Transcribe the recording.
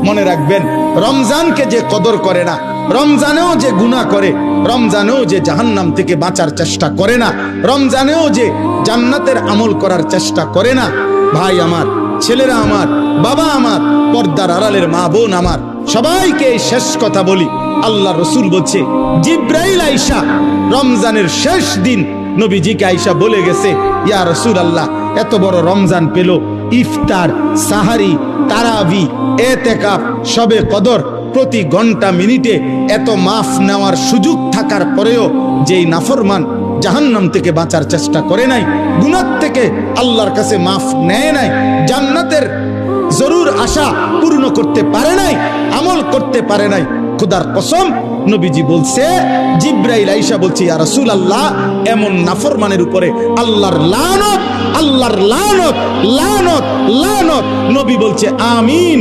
মনে রাখবেন, রমজানকে যে কদর করে না, রমজানেও যে গুনাহ করে, রমজানেও যে জাহান্নাম থেকে বাঁচার চেষ্টা করে না, রমজানেও যে জান্নাতের আমল করার চেষ্টা করে না, ভাই আমার, ছেলেরা আমার, বাবা আমার, পর্দার আড়ালের মা বোন আমার, সবাইকে এই শেষ কথা বলি। আল্লাহ রসুল বলছে, জিব্রাইল আইসা রমজানের শেষ দিন নবীজিকে আইসা বলে গেছে, ইয়া রাসূলুল্লাহ, এত বড় রমজান পেল, ইফতার, সাহারি, তারাবি, এতেকাফ, শবে কদর, প্রতি ঘন্টা মিনিটে এত মাফ নেওয়ার সুযোগ থাকার পরেও যেই নাফরমান জাহান্নাম থেকে বাঁচার চেষ্টা করে নাই, গুনাহ থেকে আল্লাহর কাছে মাফ নেয় নাই, জান্নাতের জরুর আশা পূর্ণ করতে পারে নাই, আমল করতে পারে নাই, খোদার কসম নবীজি বলছে, জিব্রাইল আইসা বলছে, ইয়া রাসূলুল্লাহ, এমন নাফরমানের উপরে আল্লাহর লানত, আল্লাহর লানত, লানত, লানত। নবী বলছে আমিন।